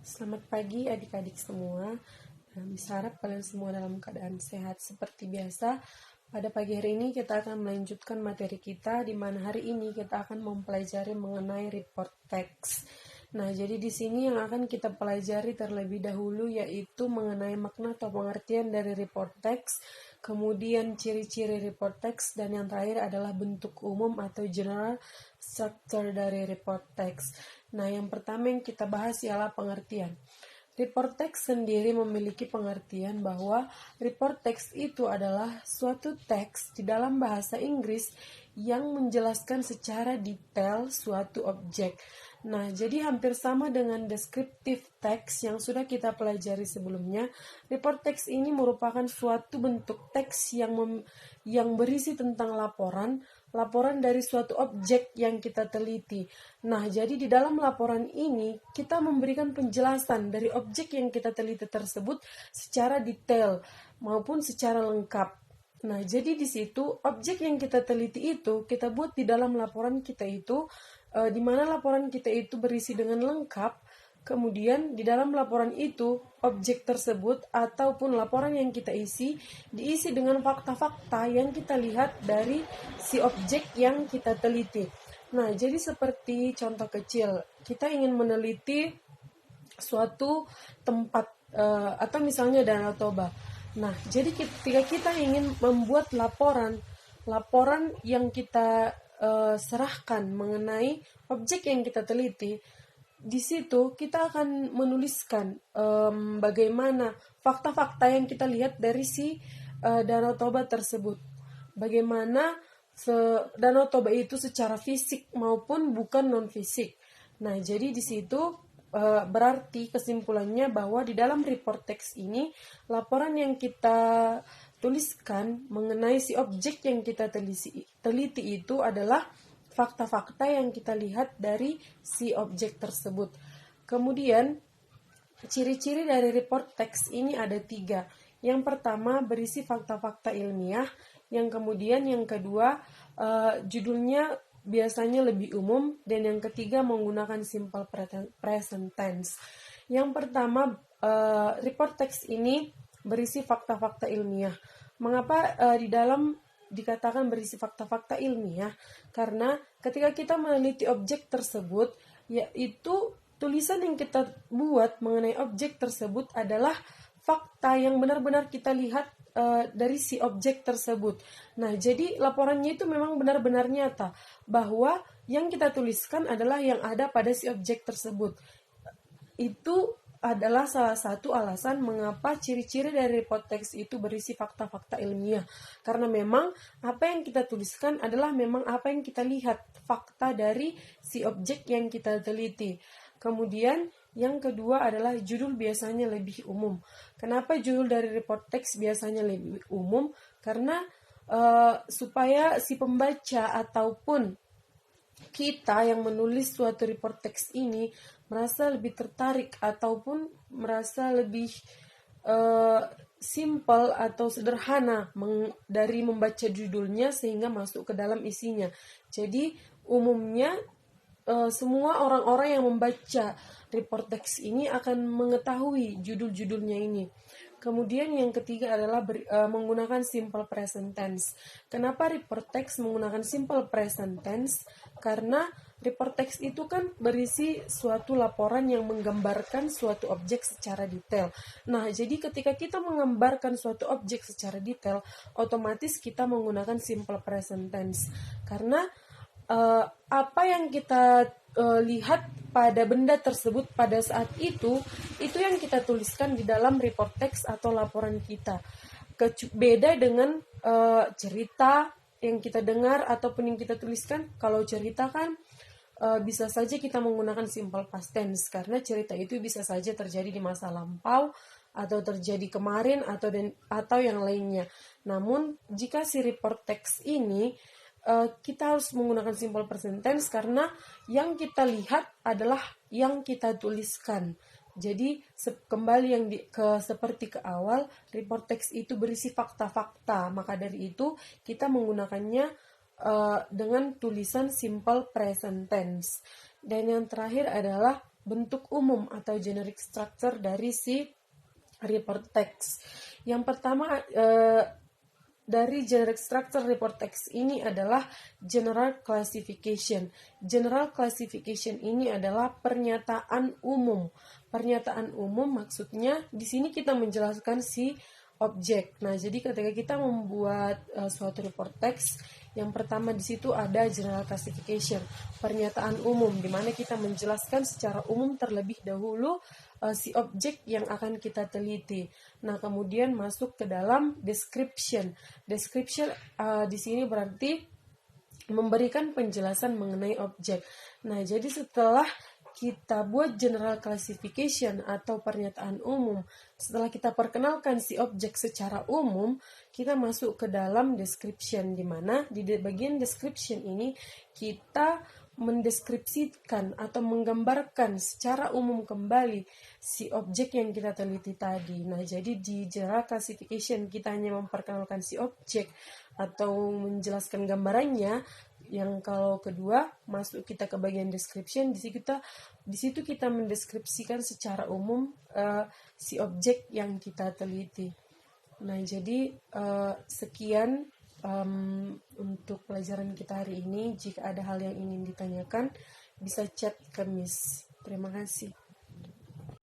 Selamat pagi adik-adik semua. Bisa harap kalian semua dalam keadaan sehat. Seperti biasa, pada pagi hari ini kita akan melanjutkan materi kita, di mana hari ini kita akan mempelajari mengenai report text. Nah, jadi di sini yang akan kita pelajari terlebih dahulu yaitu mengenai makna atau pengertian dari report text, kemudian ciri-ciri report text, dan yang terakhir adalah bentuk umum atau general structure dari report text. Nah, yang pertama yang kita bahas ialah pengertian. Report text sendiri memiliki pengertian bahwa report text itu adalah suatu teks di dalam bahasa Inggris yang menjelaskan secara detail suatu objek. Nah, jadi hampir sama dengan descriptive text yang sudah kita pelajari sebelumnya. Report text ini merupakan suatu bentuk teks yang berisi tentang laporan dari suatu objek yang kita teliti. Nah, jadi di dalam laporan ini kita memberikan penjelasan dari objek yang kita teliti tersebut secara detail maupun secara lengkap. Nah, jadi di situ objek yang kita teliti itu kita buat di dalam laporan kita itu, di mana laporan kita itu berisi dengan lengkap. Kemudian di dalam laporan itu, objek tersebut ataupun laporan yang kita diisi dengan fakta-fakta yang kita lihat dari si objek yang kita teliti. Nah, jadi seperti contoh kecil, kita ingin meneliti suatu tempat atau misalnya Danau Toba. Nah, jadi ketika kita ingin membuat laporan yang kita serahkan mengenai objek yang kita teliti, di situ kita akan menuliskan bagaimana fakta-fakta yang kita lihat dari si Danau Toba tersebut. Bagaimana Danau Toba itu secara fisik maupun bukan non-fisik. Nah, jadi di situ berarti kesimpulannya bahwa di dalam report text ini, laporan yang kita tuliskan mengenai si objek yang kita teliti itu adalah fakta-fakta yang kita lihat dari si objek tersebut. Kemudian, ciri-ciri dari report text ini ada 3. Yang pertama, berisi fakta-fakta ilmiah. Yang kemudian, yang kedua, judulnya biasanya lebih umum. Dan yang ketiga, menggunakan simple present tense. Yang pertama, report text ini berisi fakta-fakta ilmiah. Mengapa di dalam dikatakan berisi fakta-fakta ilmiah? Karena ketika kita meneliti objek tersebut, yaitu tulisan yang kita buat mengenai objek tersebut adalah fakta yang benar-benar kita lihat dari si objek tersebut. Nah, jadi laporannya itu memang benar-benar nyata bahwa yang kita tuliskan adalah yang ada pada si objek tersebut. Itu adalah salah satu alasan mengapa ciri-ciri dari report text itu berisi fakta-fakta ilmiah. Karena memang apa yang kita tuliskan adalah memang apa yang kita lihat, fakta dari si objek yang kita teliti. Kemudian yang kedua adalah judul biasanya lebih umum. Kenapa judul dari report text biasanya lebih umum? Karena supaya si pembaca ataupun kita yang menulis suatu report text ini merasa lebih tertarik ataupun merasa lebih simple atau sederhana dari membaca judulnya sehingga masuk ke dalam isinya. Jadi umumnya semua orang-orang yang membaca report text ini akan mengetahui judul-judulnya ini. Kemudian yang ketiga adalah menggunakan simple present tense. Kenapa report text menggunakan simple present tense? Karena report text itu kan berisi suatu laporan yang menggambarkan suatu objek secara detail. Nah, jadi ketika kita menggambarkan suatu objek secara detail, otomatis kita menggunakan simple present tense. Karena apa yang kita lihat pada benda tersebut pada saat itu yang kita tuliskan di dalam report text atau laporan kita. Beda dengan cerita yang kita dengar ataupun yang kita tuliskan. Kalau cerita kan bisa saja kita menggunakan simple past tense karena cerita itu bisa saja terjadi di masa lampau atau terjadi kemarin atau yang lainnya. Namun jika si report text ini kita harus menggunakan simple present tense karena yang kita lihat adalah yang kita tuliskan. Jadi kembali seperti ke awal, report text itu berisi fakta-fakta. Maka dari itu kita menggunakannya dengan tulisan simple present tense. Dan yang terakhir adalah bentuk umum atau generic structure dari si report text. Yang pertama dari generic structure report text ini adalah general classification. General classification ini adalah pernyataan umum. Pernyataan umum maksudnya di sini kita menjelaskan si objek. Nah, jadi ketika kita membuat suatu report text, yang pertama di situ ada general classification, pernyataan umum, di mana kita menjelaskan secara umum terlebih dahulu si objek yang akan kita teliti. Nah, kemudian masuk ke dalam description. Description di sini berarti memberikan penjelasan mengenai objek. Nah, jadi setelah kita buat general classification atau pernyataan umum, setelah kita perkenalkan si objek secara umum, kita masuk ke dalam description, di mana di bagian description ini kita mendeskripsikan atau menggambarkan secara umum kembali si objek yang kita teliti tadi. Nah, jadi di general classification kita hanya memperkenalkan si objek atau menjelaskan gambarannya. Yang kalau kedua masuk kita ke bagian description, di situ kita mendeskripsikan secara umum si objek yang kita teliti. Nah, jadi sekian untuk pelajaran kita hari ini. Jika ada hal yang ingin ditanyakan, bisa chat ke Miss. Terima kasih.